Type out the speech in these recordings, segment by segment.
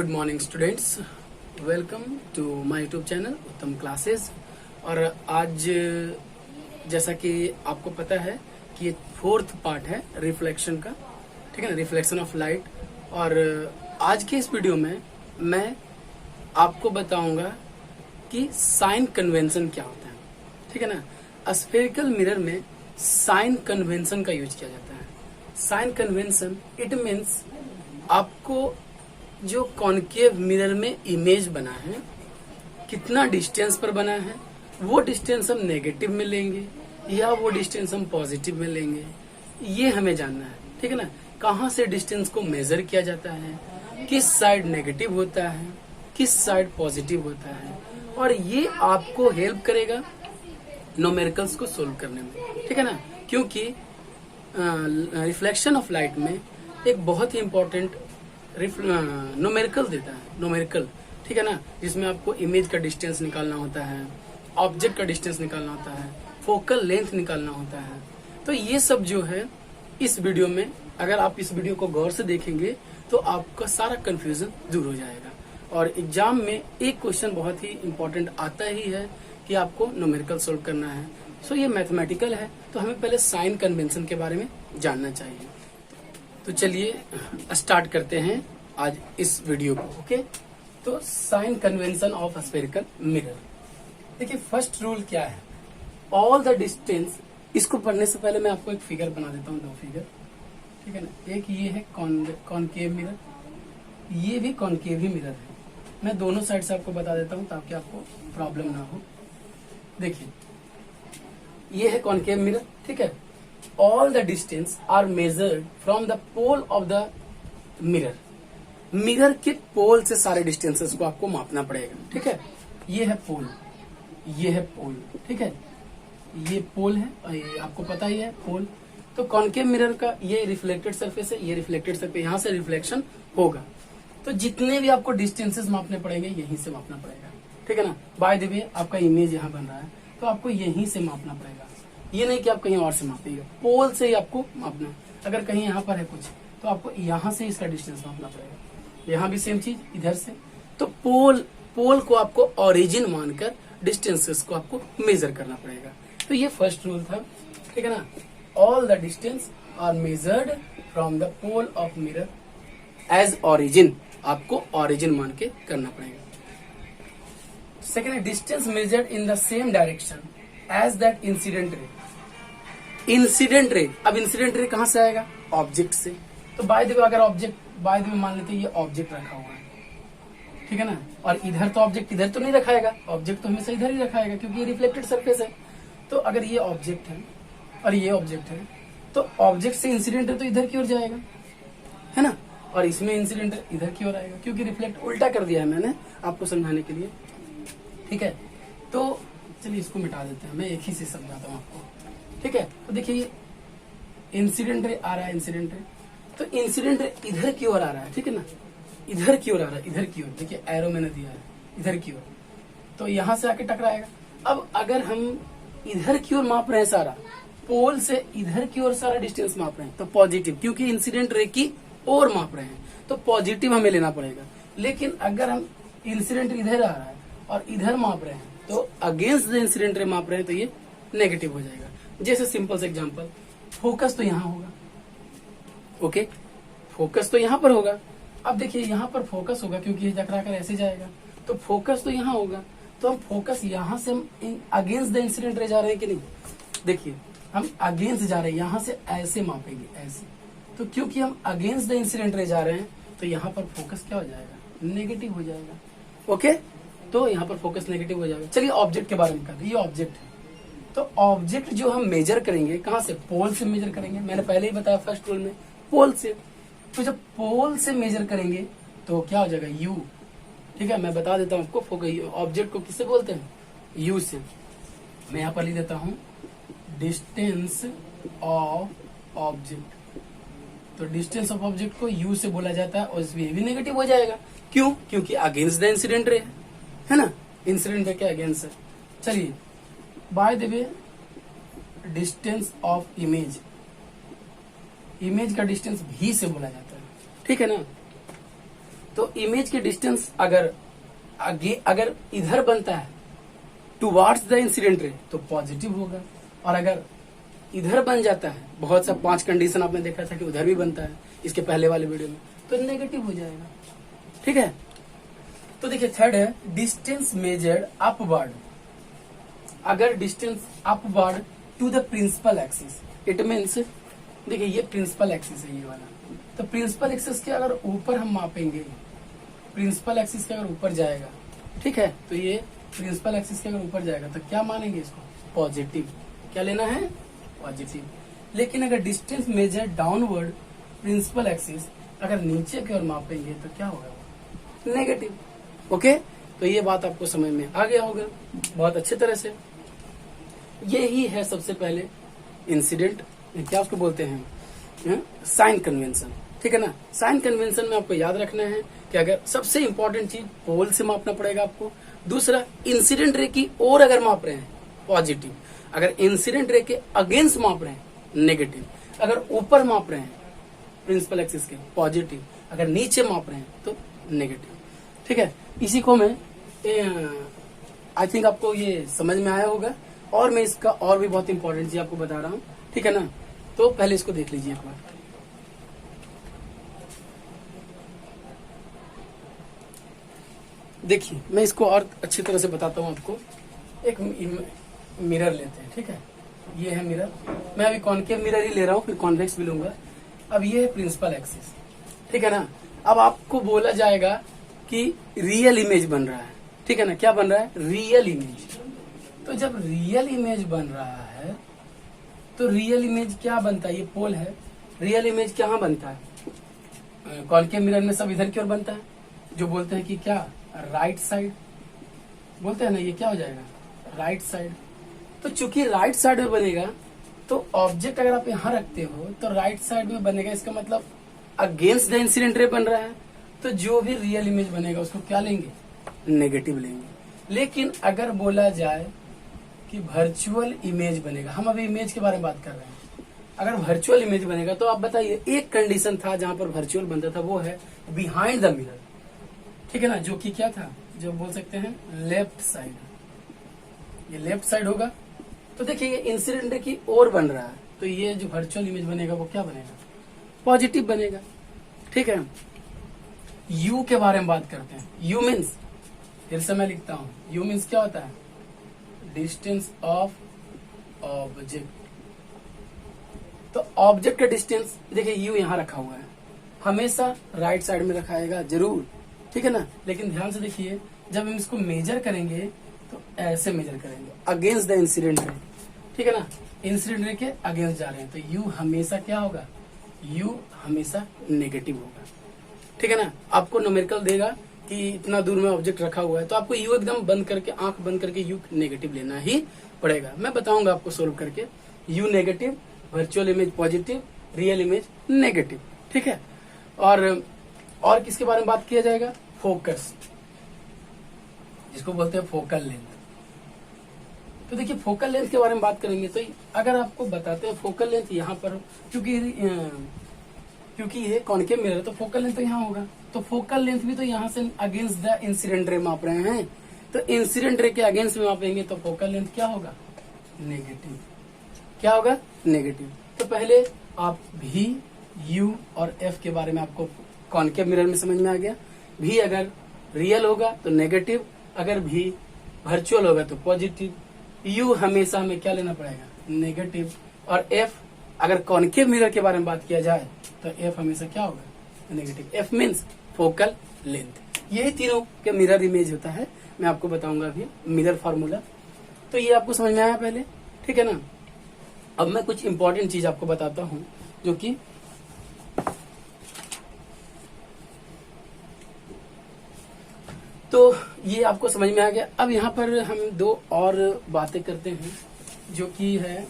Good morning students, welcome to my YouTube channel Uttam classes. और आज जैसा कि आपको पता है कि ये फोर्थ पार्ट है रिफ्लेक्शन का, ठीक है ना, रिफ्लेक्शन ऑफ लाइट। और आज के इस वीडियो में मैं आपको बताऊंगा कि साइन कन्वेंशन क्या होता है, ठीक है ना। स्फेरिकल मिरर में साइन कन्वेंशन का यूज किया जाता है। साइन कन्वेंशन इट मीन्स आपको जो कॉन्केव मिरर में इमेज बना है कितना डिस्टेंस पर बना है, वो डिस्टेंस हम नेगेटिव में लेंगे या वो डिस्टेंस हम पॉजिटिव में लेंगे, ये हमें जानना है, ठीक है ना। कहाँ से डिस्टेंस को मेजर किया जाता है, किस साइड नेगेटिव होता है, किस साइड पॉजिटिव होता है, और ये आपको हेल्प करेगा न्यूमेरिकल्स को सोल्व करने में, ठीक है ना। क्योंकि रिफ्लेक्शन ऑफ लाइट में एक बहुत ही इंपॉर्टेंट न्यूमेरिकल देता है, न्यूमेरिकल, ठीक है ना, जिसमें आपको इमेज का डिस्टेंस निकालना होता है, ऑब्जेक्ट का डिस्टेंस निकालना होता है, फोकल लेंथ निकालना होता है। तो ये सब जो है इस वीडियो में, अगर आप इस वीडियो को गौर से देखेंगे तो आपका सारा कंफ्यूजन दूर हो जाएगा। और एग्जाम में एक क्वेश्चन बहुत ही इंपॉर्टेंट आता ही है कि आपको न्यूमेरिकल सोल्व करना है। सो ये मैथमेटिकल है, तो हमें पहले साइन कन्वेंशन के बारे में जानना चाहिए। तो चलिए स्टार्ट करते हैं आज इस वीडियो को। ओके, तो sign convention of spherical mirror. देखिए फर्स्ट रूल क्या है, ऑल द डिस्टेंस। इसको पढ़ने से पहले मैं आपको एक फिगर बना देता हूँ, दो फिगर, ठीक है ना। एक ये है कॉनकेव मिरर, ये भी कॉनकेव ही मिरर है। मैं दोनों साइड से आपको बता देता हूँ ताकि आपको प्रॉब्लम ना हो। देखिए ये है कॉनकेव मिरर, ठीक है। All the distance are measured from the pole of the mirror. Mirror के पोल से सारे डिस्टेंसेस को आपको मापना पड़ेगा, ठीक है। ये है पोल, ये है पोल, ठीक है, ये पोल है और ये आपको पता ही है पोल। तो कॉनकेव मिरर का ये रिफ्लेक्टेड सरफेस है, ये रिफ्लेक्टेड सरफेस, यहाँ से रिफ्लेक्शन होगा। तो जितने भी आपको डिस्टेंसेस मापने पड़ेंगे यहीं से मापना पड़ेगा, ठीक है ना। बाय द वे आपका इमेज यहाँ बन रहा है तो आपको यहीं से मापना पड़ेगा, ये नहीं कि आप कहीं और से मापिएगा, पोल से ही आपको मापना है। अगर कहीं यहाँ पर है कुछ तो आपको यहाँ से इसका डिस्टेंस मापना पड़ेगा, यहाँ भी सेम चीज इधर से। तो पोल को आपको ओरिजिन मानकर डिस्टेंसेस को आपको मेजर करना पड़ेगा। तो ये फर्स्ट रूल था, ठीक है ना। All the distance are measured from the pole of mirror as origin, आपको ओरिजिन मान के करना पड़ेगा। Second, distance measured in the same direction as that incident ray. Incident ray, अब इंसिडेंट रे कहां से आएगा, ऑब्जेक्ट से। तो बाय द वे अगर ऑब्जेक्ट, बाय द वे मान लेते ये ऑब्जेक्ट रखा हुआ है, ठीक है ना, और इधर तो ऑब्जेक्ट इधर तो नहीं रखाएगा, ऑब्जेक्ट तो हमेशा इधर ही रखाएगा क्योंकि ये रिफ्लेक्टेड सरफेस है। तो अगर ये ऑब्जेक्ट है और ये ऑब्जेक्ट है तो ऑब्जेक्ट से इंसिडेंट रे तो इधर की ओर जाएगा, है ना, और इसमें इंसिडेंट रे इधर की ओर आएगा क्योंकि रिफ्लेक्ट उल्टा कर दिया है मैंने आपको समझाने के लिए, ठीक है। तो चलिए इसको मिटा देते हैं, मैं एक ही से समझाता हूँ आपको, ठीक है। तो देखिए ये इंसिडेंट रे आ रहा है, इंसिडेंट रे, तो इंसिडेंट रे इधर की ओर आ रहा है, ठीक है ना, इधर की ओर आ रहा है, इधर की ओर। देखिए एरो मैंने दिया है इधर की ओर, तो यहां से आके टकराएगा। अब अगर हम इधर की ओर माप रहे हैं, सारा पोल से इधर की ओर सारा डिस्टेंस माप रहे हैं तो पॉजिटिव, क्योंकि इंसिडेंट रे की ओर माप रहे हैं तो पॉजिटिव हमें लेना पड़ेगा। लेकिन अगर हम इंसिडेंट इधर आ रहा है और इधर माप रहे हैं तो अगेंस्ट द इंसिडेंट रे माप रहे हैं तो ये नेगेटिव हो जाएगा। जैसे सिंपल से एग्जांपल, फोकस तो यहाँ होगा, ओके, फोकस तो यहाँ पर होगा। अब देखिए यहाँ पर फोकस होगा क्योंकि ये टकरा कर ऐसे जाएगा, तो फोकस तो यहाँ होगा। तो हम फोकस यहाँ से हम अगेंस्ट द इंसिडेंट रे जा रहे हैं कि नहीं, देखिए हम अगेंस्ट जा रहे हैं, यहाँ से ऐसे मापेंगे ऐसे। तो क्योंकि हम अगेंस्ट द इंसिडेंट रे जा रहे हैं तो यहाँ पर फोकस क्या हो जाएगा, नेगेटिव हो जाएगा, ओके। तो यहाँ पर फोकस नेगेटिव हो जाएगा। चलिए ऑब्जेक्ट के बारे में करते हैं, ये ऑब्जेक्ट है। तो ऑब्जेक्ट जो हम मेजर करेंगे कहाँ से, पोल से मेजर करेंगे। मैंने पहले ही बताया फर्स्ट रूल में, पोल से। तो जब पोल से मेजर करेंगे तो क्या हो जाएगा, यू, ठीक है। मैं बता देता हूँ आपको ऑब्जेक्ट को किससे बोलते हैं, यू से। मैं यहाँ पर लिख देता हूँ डिस्टेंस ऑफ ऑब्जेक्ट। तो डिस्टेंस ऑफ ऑब्जेक्ट को यू से बोला जाता है और इसमें ये भी नेगेटिव हो जाएगा। क्यों, क्योंकि अगेंस्ट द इंसिडेंट रे है ना, इंसिडेंट रे क्या अगेंस्ट है। चलिए by the way distance of image, image का डिस्टेंस भी से बोला जाता है, ठीक है ना। तो इमेज के डिस्टेंस अगर अगर इधर बनता है टुवार्ड्स द इंसिडेंट रे तो पॉजिटिव होगा, और अगर इधर बन जाता है, बहुत सा 5 कंडीशन आपने देखा था कि उधर भी बनता है इसके पहले वाले वीडियो में, तो नेगेटिव हो जाएगा। ठीक है, तो देखिए थर्ड है डिस्टेंस मेजर्ड अपवर्ड। अगर distance upward to the principal axis, it means देखिए ये प्रिंसिपल एक्सिस है ये वाला, तो प्रिंसिपल एक्सिस के अगर ऊपर हम मापेंगे, प्रिंसिपल एक्सिस के अगर ऊपर जाएगा, ठीक है, तो ये प्रिंसिपल एक्सिस के अगर ऊपर जाएगा तो क्या मानेंगे इसको, पॉजिटिव। क्या लेना है, पॉजिटिव। लेकिन अगर distance measure downward principal axis अगर नीचे की ओर मापेंगे तो क्या होगा, नेगेटिव। ओके, तो ये बात आपको समझ में आ गया होगा बहुत अच्छे तरह से। ये ही है सबसे पहले इंसिडेंट, क्या उसको बोलते हैं, साइन कन्वेंशन। ठीक है ना, साइन कन्वेंशन में आपको याद रखना है कि अगर सबसे इंपॉर्टेंट चीज पोल से मापना पड़ेगा आपको, दूसरा इंसिडेंट रे की ओर अगर माप रहे हैं पॉजिटिव, अगर इंसिडेंट रे के अगेंस्ट माप रहे हैं नेगेटिव, अगर ऊपर माप रहे हैं प्रिंसिपल एक्सिस के पॉजिटिव, अगर नीचे माप रहे हैं तो नेगेटिव। ठीक है, इसी को मैं आई थिंक आपको ये समझ में आया होगा, और मैं इसका और भी बहुत इंपॉर्टेंट चीज आपको बता रहा हूँ। ठीक है ना, तो पहले इसको देख लीजिए एक बार। देखिए मैं इसको और अच्छी तरह से बताता हूँ आपको। एक मिरर लेते हैं, ठीक है, ये है मिरर, मैं अभी कॉनकेव मिरर ही ले रहा हूँ, फिर कॉन्वेक्स भी लूंगा। अब ये है प्रिंसिपल एक्सिस, ठीक है ना। अब आपको बोला जाएगा कि रियल इमेज बन रहा है, ठीक है ना, क्या बन रहा है, रियल इमेज। तो जब रियल इमेज बन रहा है तो रियल इमेज क्या बनता है, ये पोल है, रियल इमेज कहाँ बनता है, कॉनकेव मिरर में सब इधर की ओर बनता है, जो बोलते हैं कि क्या, राइट साइड बोलते हैं ना, ये क्या हो जाएगा, राइट साइड। तो चूंकि राइट साइड में बनेगा तो ऑब्जेक्ट अगर आप यहाँ रखते हो तो राइट साइड में बनेगा, इसका मतलब अगेंस्ट द इंसिडेंट रे बन रहा है, तो जो भी रियल इमेज बनेगा उसको क्या लेंगे, नेगेटिव लेंगे। लेकिन अगर बोला जाए कि वर्चुअल इमेज बनेगा, हम अभी इमेज के बारे में बात कर रहे हैं, अगर वर्चुअल इमेज बनेगा तो आप बताइए, एक कंडीशन था जहां पर वर्चुअल बनता था, वो है बिहाइंड द मिरर, ठीक है ना, जो कि क्या था, जो बोल सकते हैं लेफ्ट साइड, ये लेफ्ट साइड होगा। तो देखिए ये इंसिडेंट की ओर बन रहा है, तो ये जो वर्चुअल इमेज बनेगा वो क्या बनेगा, पॉजिटिव बनेगा। ठीक है, यू के बारे में बात करते हैं। यू मीन्स, फिर से मैं लिखता हूं, यू मीन्स क्या होता है, डिस्टेंस ऑफ ऑब्जेक्ट। तो ऑब्जेक्ट का डिस्टेंस, देखिए यू यहां रखा हुआ है, हमेशा राइट साइड में रखाएगा जरूर, ठीक है ना। लेकिन ध्यान से देखिए, जब हम इसको मेजर करेंगे तो ऐसे मेजर करेंगे, अगेंस्ट द इंसिडेंट रे, ठीक है ना, इंसिडेंट रे के अगेंस्ट जा रहे हैं, तो यू हमेशा क्या होगा, यू हमेशा नेगेटिव होगा। ठीक है ना, आपको न्यूमेरिकल देगा कि इतना दूर में ऑब्जेक्ट रखा हुआ है, तो आपको यू एकदम बंद करके, आंख बंद करके यू नेगेटिव लेना ही पड़ेगा। मैं बताऊंगा आपको सोल्व करके, you negative, virtual image positive, real image negative. ठीक है, और किसके बारे में बात किया जाएगा, फोकस, जिसको बोलते हैं फोकल लेंथ। तो देखिए फोकल लेंथ के बारे में बात करेंगे, तो अगर आपको बताते हैं फोकल लेंथ यहाँ पर, क्योंकि ये कॉनकेव मिरर है तो फोकल लेंथ तो यहाँ होगा, तो फोकल लेंथ भी तो यहाँ से अगेंस्ट द इंसिडेंट रे माप रहे हैं, तो इंसिडेंट रे के अगेंस्ट में मापेंगे तो फोकल लेंथ क्या होगा, नेगेटिव। क्या होगा, नेगेटिव। तो पहले आप भी, यू और एफ के बारे में आपको कॉनकेव मिरर में समझ में आ गया। भी अगर रियल होगा तो नेगेटिव, अगर भी वर्चुअल होगा तो पॉजिटिव। यू हमेशा हमें क्या लेना पड़ेगा, नेगेटिव। और एफ अगर कॉनकेव मिरर के बारे में बात किया जाए तो एफ हमेशा क्या होगा, negative. F means focal length. यही तीनों के मिरर इमेज होता है, मैं आपको बताऊंगा अभी मिरर फार्मूला। तो ये आपको समझ में आया पहले, ठीक है ना। अब मैं कुछ इंपॉर्टेंट चीज आपको बताता हूँ, जो कि तो ये आपको समझ में आ गया। अब यहाँ पर हम दो और बातें करते हैं, जो कि है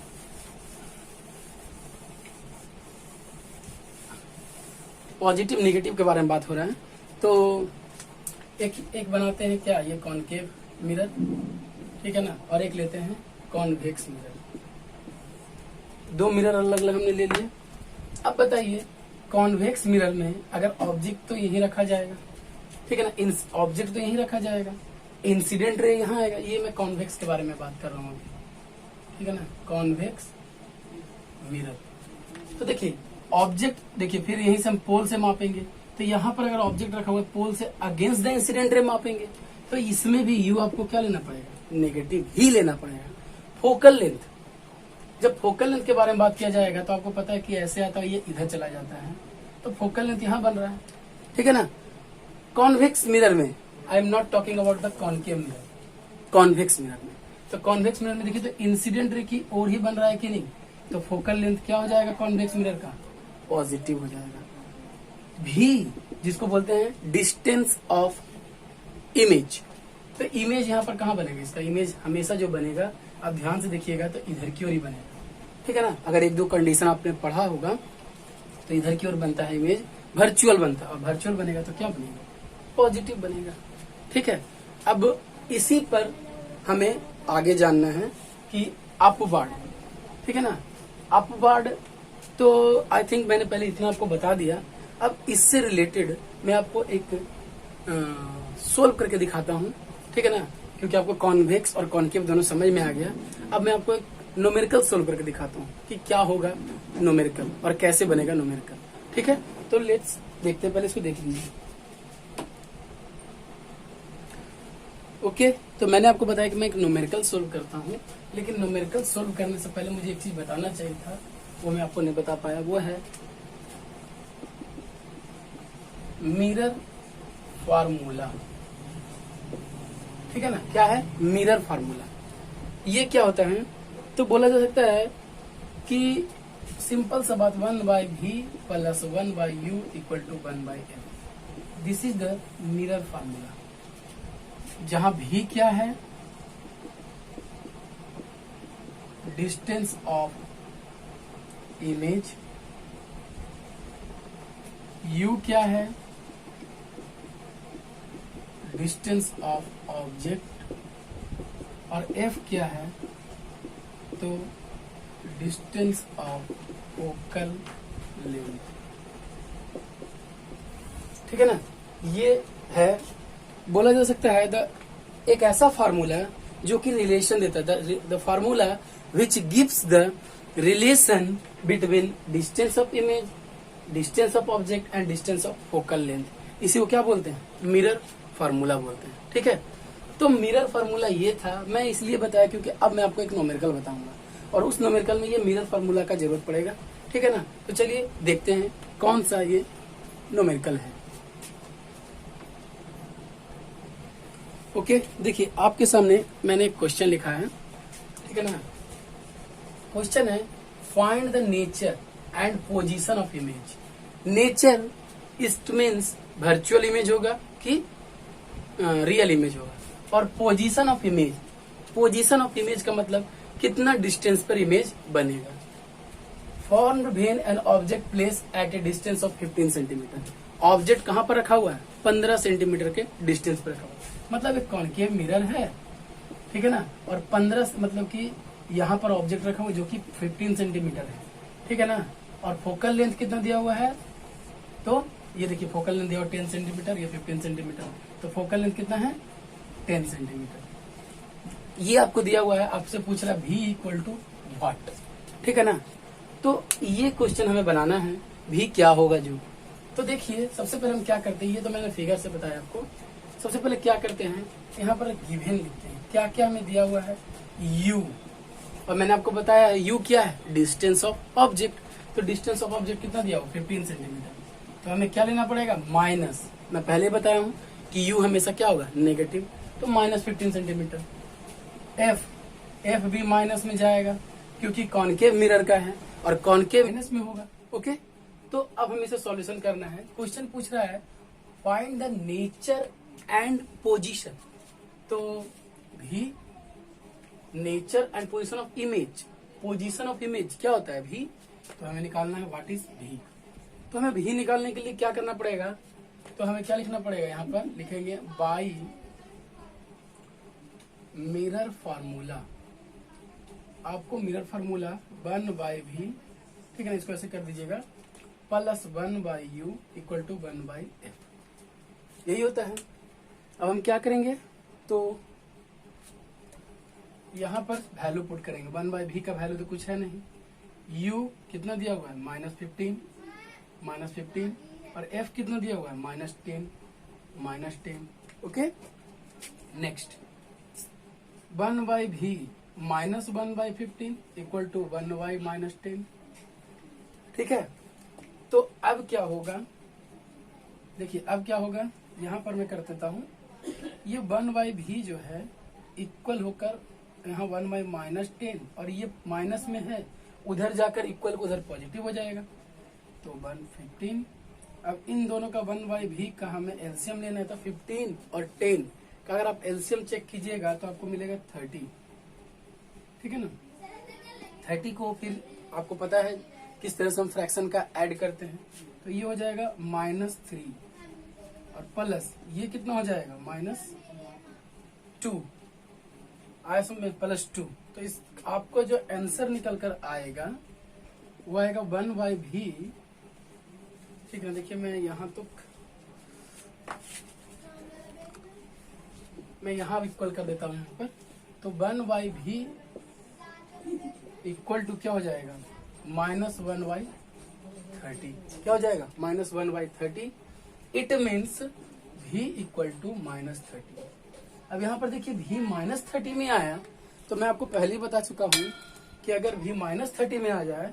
पॉजिटिव नेगेटिव के बारे में बात हो रहा है। तो एक बनाते हैं क्या, ये कॉनकेव मिरर, ठीक है ना, और एक लेते हैं कॉन्वेक्स मिरर। दो मिरर अलग अलग हमने ले लिए। अब बताइए, कॉन्वेक्स मिरर में अगर ऑब्जेक्ट तो यही रखा जाएगा, ठीक है ना। ऑब्जेक्ट तो यहीं रखा जाएगा, इंसिडेंट रे यहाँ आएगा। ये मैं कॉन्वेक्स के बारे में बात कर रहा हूँ, ठीक है ना, कॉन्वेक्स मिरर। तो देखिए ऑब्जेक्ट, देखिए फिर यहीं से हम पोल से मापेंगे, तो यहाँ पर अगर ऑब्जेक्ट रखा हुआ है पोल से अगेंस्ट द इंसिडेंट रे मापेंगे, तो इसमें भी यू आपको क्या लेना पड़ेगा, नेगेटिव ही लेना पड़ेगा। फोकल लेंथ, जब फोकल लेंथ के बारे में बात किया जाएगा तो आपको पता है कि ऐसे आता है, ये इधर चला जाता है, तो फोकल लेंथ यहाँ बन रहा है, ठीक है ना। कॉन्वेक्स मिरर में, I am not talking about the concave mirror, convex mirror में, तो कॉन्वेक्स मिरर में देखिए तो इंसिडेंट रे की ओर ही बन रहा है कि नहीं, तो फोकल लेंथ क्या हो जाएगा कॉन्वेक्स मिरर का, पॉजिटिव हो जाएगा। भी जिसको बोलते हैं डिस्टेंस ऑफ इमेज, तो इमेज यहाँ पर कहाँ बनेगा, इसका इमेज हमेशा जो बनेगा, आप ध्यान से देखिएगा तो इधर की ओर ही बनेगा, ठीक है ना। अगर एक दो कंडीशन आपने पढ़ा होगा तो इधर की ओर बनता है इमेज, वर्चुअल बनता है, और वर्चुअल बनेगा तो क्या बनेगा, पॉजिटिव बनेगा, ठीक है। अब इसी पर हमें आगे जानना है कि अपवार्ड, ठीक है ना। अपवार्ड तो आई थिंक मैंने पहले इतना आपको बता दिया। अब इससे रिलेटेड मैं आपको एक सोल्व करके दिखाता हूँ, ठीक है ना, क्योंकि आपको कॉन्वेक्स और कॉनकेव दोनों समझ में आ गया। अब मैं आपको एक न्यूमेरिकल सोल्व करके दिखाता हूँ कि क्या होगा न्यूमेरिकल और कैसे बनेगा न्यूमेरिकल, ठीक है। तो लेट्स देखते हैं, पहले इसको देख लीजिए। ओके, तो मैंने आपको बताया कि मैं एक न्यूमेरिकल सोल्व करता हूँ, लेकिन न्यूमेरिकल सोल्व करने से पहले मुझे एक चीज बताना चाहिए था, वो मैं आपको नहीं बता पाया, वो है मिरर फार्मूला, ठीक है ना। क्या है मिरर फार्मूला, ये क्या होता है, तो बोला जा सकता है कि सिंपल सा बात, 1/v plus 1/u equal to 1/m, this is the mirror formula, जहां v क्या है, डिस्टेंस ऑफ इमेज, u क्या है, डिस्टेंस ऑफ ऑब्जेक्ट, और f क्या है, तो डिस्टेंस ऑफ फोकल लेंथ, ठीक है ना। ये है, बोला जा सकता है एक ऐसा फार्मूला जो कि रिलेशन देता है, the formula which gives the relation between distance of image, distance of object and distance of focal length, इसी को क्या बोलते हैं, मिरर फार्मूला बोलते हैं, ठीक है। तो मिरर फार्मूला ये था, मैं इसलिए बताया क्योंकि अब मैं आपको एक न्यूमेरिकल बताऊंगा, और उस न्यूमेरिकल में ये मिरर फार्मूला का जरूरत पड़ेगा, ठीक है ना। तो चलिए देखते हैं कौन सा ये न्यूमेरिकल है। ओके, देखिए आपके सामने मैंने एक क्वेश्चन लिखा है, ठीक है ना। क्वेश्चन है find the nature and position of image. Nature it means virtual image होगा कि रियल इमेज होगा, और position of image, position of image का मतलब कितना डिस्टेंस पर इमेज बनेगा। Formed when an object place at A distance of 15 centimetre, object कहाँ पर रखा हुआ है, 15 सेंटीमीटर के डिस्टेंस पर रखा हुआ है, मतलब एक कॉनकेव मिरर है, ठीक है ना, और 15 मतलब कि यहाँ पर ऑब्जेक्ट रखा हुआ है जो कि 15 सेंटीमीटर है, ठीक है ना, और फोकल लेंथ कितना दिया हुआ है, तो ये देखिए फोकल लेंथ दिया हुआ 10 सेंटीमीटर, ये 15 सेंटीमीटर, तो फोकल लेंथ कितना है 10 सेंटीमीटर। ये आपको दिया हुआ है, आपसे पूछ रहा है v इक्वल टू व्हाट, ठीक है ना। तो ये क्वेश्चन हमें बनाना है, v क्या होगा जो, तो देखिए सबसे पहले हम क्या करते हैं, ये तो मैंने फिगर से बताया आपको। सबसे पहले क्या करते हैं, यहाँ पर गिवन लिखते हैं, क्या क्या हमें दिया हुआ है, u, और मैंने आपको बताया u क्या है, डिस्टेंस ऑफ ऑब्जेक्ट, तो डिस्टेंस ऑफ ऑब्जेक्ट कितना दिया हुआ 15 सेंटीमीटर, तो हमें क्या लेना पड़ेगा माइनस, मैं पहले बताया हूँ कि u हमेशा क्या होगा नेगेटिव, तो माइनस 15 सेंटीमीटर। f भी माइनस में जाएगा क्योंकि कॉनकेव मिरर का है, और कॉनकेव माइनस में होगा, ओके। तो अब हमें इसे सॉल्यूशन करना है। क्वेश्चन पूछ रहा है find the nature and position, तो भी nature and position of image, position of image क्या होता है भी, तो हमें निकालना है व्हाट इज भी। तो हमें भी निकालने के लिए क्या करना पड़ेगा, तो हमें क्या लिखना पड़ेगा, यहाँ पर लिखेंगे बाई मिरर फार्मूला, आपको मिरर फार्मूला 1/v, ठीक है ना, इसको ऐसे कर दीजिएगा, plus 1/u equal to 1/f, यही होता है। अब हम क्या करेंगे, तो यहाँ पर वैल्यू पुट करेंगे। 1/v का वैल्यू तो कुछ है नहीं, u कितना दिया हुआ है -15 और f कितना दिया हुआ है -10। Okay, next 1/v -1/15 equal to 1y -10। ठीक है, तो अब क्या होगा, देखिए अब क्या होगा, यहाँ पर मैं कर देता हूँ, ये 1/v जो है इक्वल होकर यहाँ 1y -10 और ये माइनस में है, उधर जाकर इक्वल उधर पॉजिटिव हो जाएगा, तो 115। अब इन दोनों का 1/v का हमें एलसीएम लेना है, तो 15 और 10 का अगर आप एलसीएम चेक कीजिएगा तो आपको मिलेगा 30। ठीक है ना, 30 को फिर आपको पता है किस तरह से हम फ्रैक्शन का ऐड करते हैं, तो ये हो जाएगा -3 और प्लस ये कितना हो जाएगा -2 आया में +2। तो इस आपको जो आंसर निकल कर आएगा वो आएगा 1/v। ठीक है, देखिए मैं यहाँ तो मैं यहाँ इक्वल कर देता हूँ यहाँ पर, तो 1/v इक्वल टू क्या हो जाएगा -1/30। क्या हो जाएगा -1/30। It means v equal to -30। अब यहाँ पर देखिए v -30 में आया, तो मैं आपको पहले ही बता चुका हूँ कि अगर v -30 में आ जाए,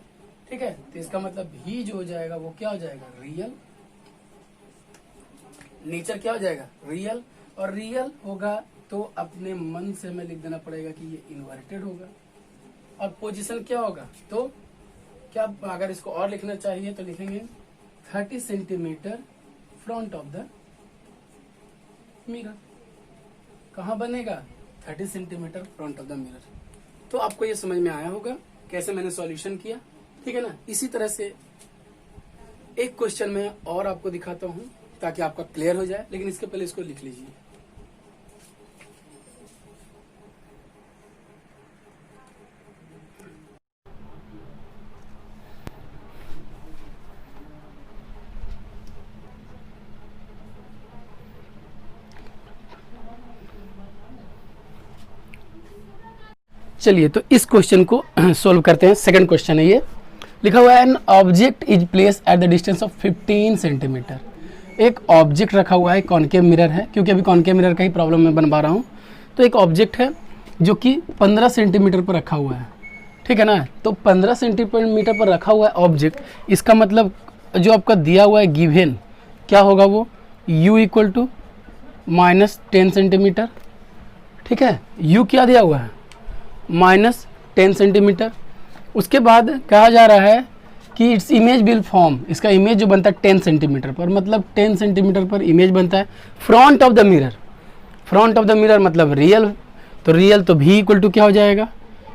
ठीक है, तो इसका मतलब v जो हो जाएगा वो क्या हो जाएगा रियल, नेचर क्या हो जाएगा रियल, और रियल होगा तो अपने मन से हमें लिख देना पड़ेगा कि ये इन्वर्टेड होगा, और पोजीशन क्या होगा, तो क्या अगर इसको और लिखना चाहिए तो लिखेंगे 30 centimetre front of the mirror. कहाँ बनेगा 30 centimetre front of the mirror. तो आपको ये समझ में आया होगा कैसे मैंने सॉल्यूशन किया, ठीक है ना। इसी तरह से एक क्वेश्चन में और आपको दिखाता हूँ ताकि आपका क्लियर हो जाए, लेकिन इसके पहले इसको लिख लीजिए। चलिए तो इस क्वेश्चन को सोल्व करते हैं। सेकंड क्वेश्चन है, ये लिखा हुआ है an object is place at the distance of 15 centimetre. एक ऑब्जेक्ट रखा हुआ है, कॉनकेव मिरर है, क्योंकि अभी कॉनकेव मिरर का ही प्रॉब्लम मैं बनवा रहा हूँ। तो एक ऑब्जेक्ट है जो कि 15 सेंटीमीटर पर रखा हुआ है, ठीक है ना। तो 15 सेंटीमीटर पर रखा हुआ है ऑब्जेक्ट, इसका मतलब जो आपका दिया हुआ है गिवन क्या होगा, वो u इक्वल टू -10 सेंटीमीटर, ठीक है। u क्या दिया हुआ है -10 सेंटीमीटर। उसके बाद कहा जा रहा है कि इट्स इमेज विल फॉर्म, इसका इमेज जो बनता है 10 सेंटीमीटर पर, मतलब 10 सेंटीमीटर पर इमेज बनता है front of the mirror. Front of the mirror मतलब रियल, तो रियल तो v इक्वल टू क्या हो जाएगा।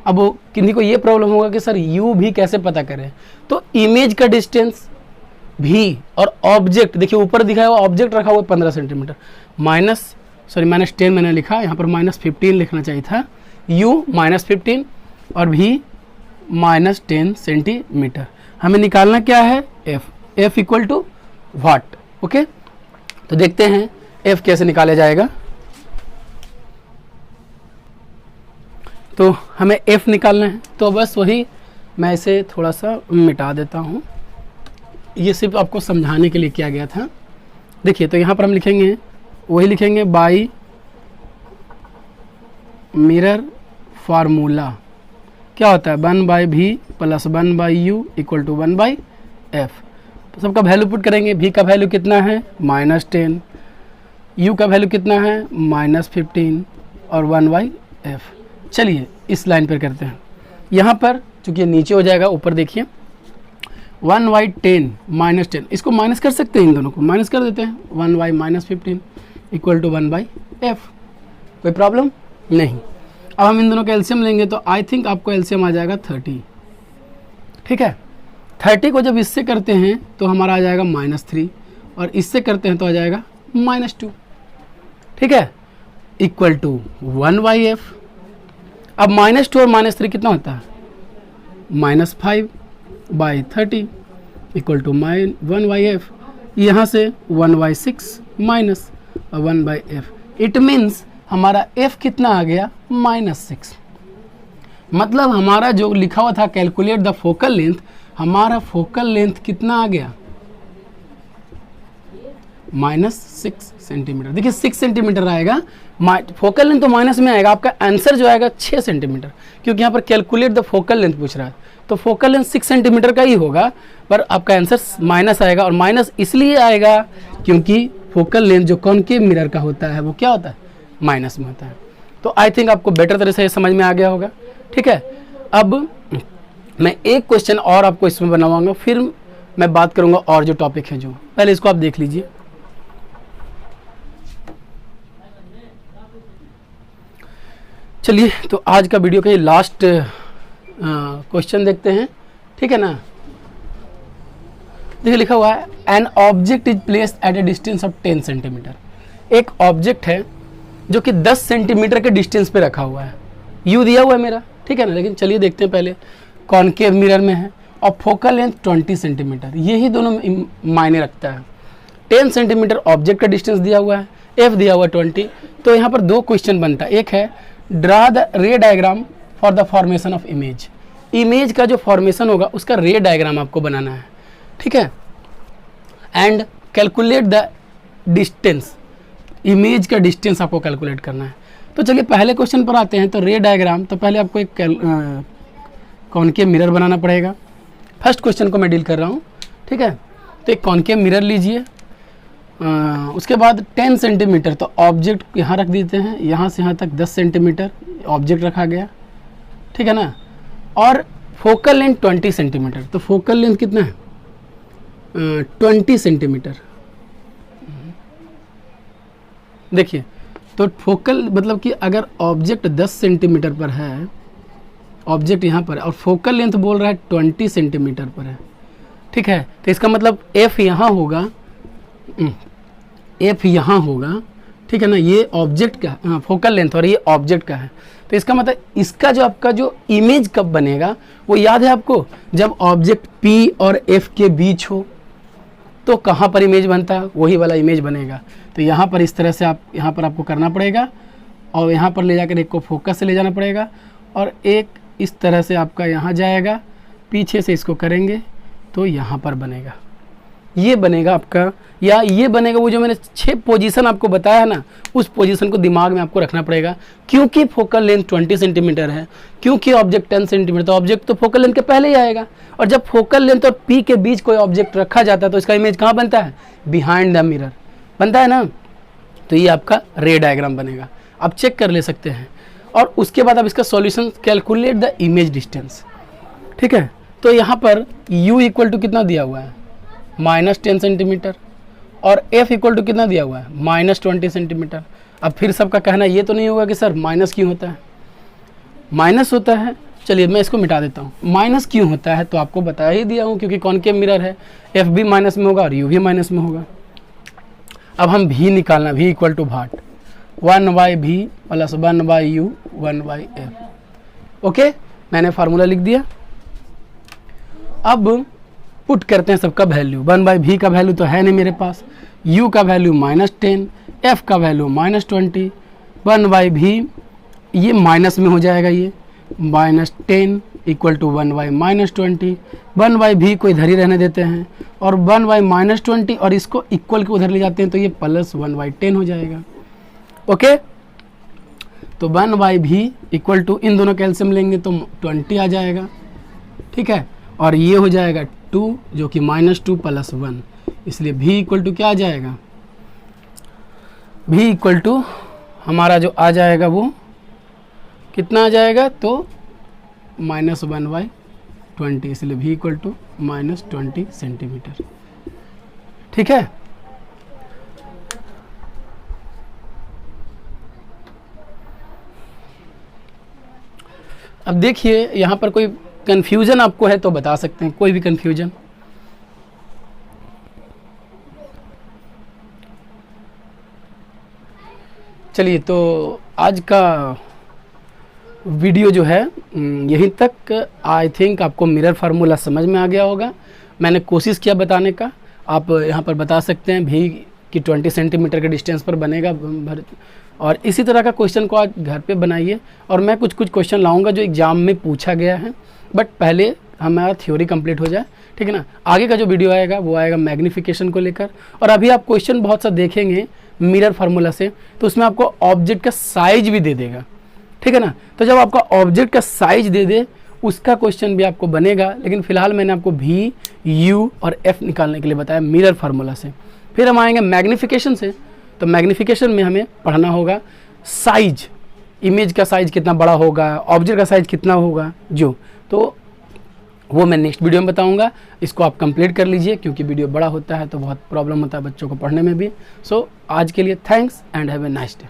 अब वो किन्हीं को ये प्रॉब्लम होगा कि सर u भी कैसे पता करें, तो इमेज का डिस्टेंस v और ऑब्जेक्ट, देखिए ऊपर दिखाया हुआ ऑब्जेक्ट रखा हुआ 15 सेंटीमीटर, -10 मैंने लिखा, यहाँ पर -15 लिखना चाहिए था, u -15 और v -10 सेंटीमीटर। हमें निकालना क्या है f equal to what. Okay, तो देखते हैं f कैसे निकाला जाएगा। तो हमें f निकालना है, तो बस वही मैं इसे थोड़ा सा मिटा देता हूँ, ये सिर्फ आपको समझाने के लिए किया गया था। देखिए तो यहाँ पर हम लिखेंगे, वही लिखेंगे बाई मिरर फार्मूला क्या होता है 1/v + 1/u equal to 1/f। तो सबका वैल्यू पुट करेंगे, v का वैल्यू कितना है -10, u का वैल्यू कितना है -15 और 1/f। चलिए इस लाइन पर करते हैं। यहाँ पर चूँकि नीचे हो जाएगा, ऊपर देखिए 1/10 -10, इसको माइनस कर सकते हैं, इन दोनों को माइनस कर देते हैं, 1y -15 इक्वल टू 1/f। कोई प्रॉब्लम नहीं। अब हम इन दोनों का एलसीएम लेंगे, तो आई थिंक आपको एलसीएम आ जाएगा 30, ठीक है। 30 को जब इससे करते हैं तो हमारा आ जाएगा -3 और इससे करते हैं तो आ जाएगा -2, ठीक है, इक्वल टू 1/f। अब -2 और -3 कितना होता है -5/30 इक्वल टू 1/f। यहाँ से 1/6 माइनस, 1/f। इट मीन्स हमारा f कितना आ गया -6। मतलब हमारा जो लिखा हुआ था कैलकुलेट द फोकल लेंथ, हमारा फोकल लेंथ कितना आ गया -6 सेंटीमीटर। देखिए 6 सेंटीमीटर आएगा, फोकल लेंथ तो माइनस में आएगा, आपका आंसर जो आएगा 6 सेंटीमीटर, क्योंकि यहाँ पर कैलकुलेट द फोकल लेंथ पूछ रहा है, तो फोकल लेंथ 6 सेंटीमीटर का ही होगा, पर आपका आंसर माइनस आएगा। और माइनस इसलिए आएगा क्योंकि फोकल लेंथ जो कॉनकेव मिरर का होता है वो क्या होता है, माइनस में होता है। तो आई थिंक आपको बेटर तरह से ये समझ में आ गया होगा। ठीक है, अब मैं एक क्वेश्चन और आपको इसमें बनवाऊंगा, फिर मैं बात करूंगा और जो टॉपिक है, जो पहले इसको आप देख लीजिए। चलिए, तो आज का वीडियो का ये लास्ट क्वेश्चन देखते हैं। ठीक है ना, देखिए लिखा हुआ है an object is placed at A distance of 10 centimetre. एक ऑब्जेक्ट है जो कि 10 सेंटीमीटर के डिस्टेंस पे रखा हुआ है, यू दिया हुआ है मेरा। ठीक है ना, लेकिन चलिए देखते हैं पहले, कॉनकेव मिरर में है और फोकल लेंथ 20 सेंटीमीटर, यही दोनों मायने रखता है। 10 सेंटीमीटर ऑब्जेक्ट का डिस्टेंस दिया हुआ है, एफ दिया हुआ है 20। तो यहाँ पर दो क्वेश्चन बनता है, एक है ड्रा द रे diagram for the formation of image. Image का जो फॉर्मेशन होगा उसका रे डायग्राम आपको बनाना है। ठीक है, and calculate the distance, image का डिस्टेंस आपको कैलकुलेट करना है। तो चलिए पहले क्वेश्चन पर आते हैं। तो रे डायग्राम, तो पहले आपको एक कॉनकेव मिरर बनाना पड़ेगा। फर्स्ट क्वेश्चन को मैं डील कर रहा हूँ। ठीक है, तो एक कॉनकेव मिरर लीजिए, उसके बाद 10 सेंटीमीटर, तो ऑब्जेक्ट यहाँ रख देते हैं, यहाँ से यहाँ तक 10 सेंटीमीटर ऑब्जेक्ट रखा गया। ठीक है ना, और फोकल लेंथ 20 सेंटीमीटर, तो फोकल लेंथ कितना है 20 सेंटीमीटर। देखिए, तो फोकल मतलब कि अगर ऑब्जेक्ट 10 सेंटीमीटर पर है, ऑब्जेक्ट यहाँ पर है, और फोकल लेंथ बोल रहा है 20 सेंटीमीटर पर है। ठीक है, तो इसका मतलब एफ यहाँ होगा, एफ यहाँ होगा। ठीक है ना, ये ऑब्जेक्ट का फोकल लेंथ और ये ऑब्जेक्ट का है। तो इसका मतलब इसका जो आपका जो इमेज कब बनेगा वो याद है आपको, जब ऑब्जेक्ट पी और एफ के बीच हो, तो कहाँ पर इमेज बनता है, वही वाला इमेज बनेगा। तो यहाँ पर इस तरह से आप यहाँ पर आपको करना पड़ेगा, और यहाँ पर ले जाकर एक को फोकस से ले जाना पड़ेगा, और एक इस तरह से आपका यहाँ जाएगा, पीछे से इसको करेंगे तो यहाँ पर बनेगा, ये बनेगा आपका, या ये बनेगा वो जो मैंने 6 पोजीशन आपको बताया है ना, उस पोजीशन को दिमाग में आपको रखना पड़ेगा। क्योंकि फोकल लेंथ 20 सेंटीमीटर है, क्योंकि ऑब्जेक्ट 10 सेंटीमीटर, तो ऑब्जेक्ट तो फोकल लेंथ के पहले ही आएगा। और जब फोकल लेंथ और पी के बीच कोई ऑब्जेक्ट रखा जाता है तो इसका इमेज कहाँ बनता है, बिहाइंड द मिरर बनता है ना। तो ये आपका रे डायग्राम बनेगा, आप चेक कर ले सकते हैं। और उसके बाद आप इसका solution, calculate the image distance. ठीक है, तो यहाँ पर u इक्वल टू कितना दिया हुआ है -10 सेंटीमीटर, और f इक्वल टू कितना दिया हुआ है -20 सेंटीमीटर। अब फिर सबका कहना ये तो नहीं होगा कि सर माइनस क्यों होता है, माइनस होता है। चलिए मैं इसको मिटा देता हूँ, माइनस क्यों होता है तो आपको बता ही दिया हूँ, क्योंकि कॉनकेव मिरर है, f भी माइनस में होगा और u भी माइनस में होगा। अब हम v निकालना, v equal to what 1/v plus 1/u 1/f। Okay, मैंने फार्मूला लिख दिया। अब पुट करते हैं सबका वैल्यू। 1/v का वैल्यू तो है नहीं मेरे पास, u का वैल्यू -10, f का वैल्यू -20, 1/v ये माइनस में हो जाएगा, ये -10 इक्वल टू 1/-20, 1/v को इधर ही रहने देते हैं, और 1/-20 और इसको इक्वल के उधर ले जाते हैं, तो ये प्लस 1/10 हो जाएगा। ओके, तो 1/v इक्वल टू, इन दोनों कैल्शियम लेंगे तो 20 आ जाएगा। ठीक है, और ये हो जाएगा 2 जो कि -2 + 1, इसलिए v इक्वल टू क्या आ जाएगा, v इक्वल टू हमारा जो आ जाएगा वो कितना आ जाएगा, तो -1/20, इसलिए v इक्वल टू -20 सेंटीमीटर। ठीक है, अब देखिए यहाँ पर कोई कन्फ्यूजन आपको है तो बता सकते हैं, कोई भी कन्फ्यूजन। चलिए, तो आज का वीडियो जो है यहीं तक। आई थिंक आपको मिरर फार्मूला समझ में आ गया होगा। मैंने कोशिश किया बताने का, आप यहाँ पर बता सकते हैं भी कि 20 सेंटीमीटर के डिस्टेंस पर बनेगा और इसी तरह का क्वेश्चन को आज घर पे बनाइए। और मैं कुछ क्वेश्चन लाऊंगा जो एग्जाम में पूछा गया है, बट पहले हमारा थ्योरी कंप्लीट हो जाए, ठीक है ना। आगे का जो वीडियो आएगा वो आएगा मैग्निफिकेशन को लेकर। और अभी आप क्वेश्चन बहुत सा देखेंगे मिरर फार्मूला से, तो उसमें आपको ऑब्जेक्ट का साइज भी दे देगा, ठीक है ना। तो जब आपका ऑब्जेक्ट का साइज दे दे उसका क्वेश्चन भी आपको बनेगा। लेकिन फिलहाल मैंने आपको V, U और F निकालने के लिए बताया मिरर फार्मूला से। फिर हम आएंगे मैग्निफिकेशन से। तो मैग्निफिकेशन में हमें पढ़ना होगा साइज, इमेज का साइज कितना बड़ा होगा, ऑब्जेक्ट का साइज कितना होगा, जो तो वो मैं नेक्स्ट वीडियो में बताऊंगा। इसको आप कंप्लीट कर लीजिए, क्योंकि वीडियो बड़ा होता है तो बहुत प्रॉब्लम होता है बच्चों को पढ़ने में भी। सो आज के लिए thanks and have a nice day.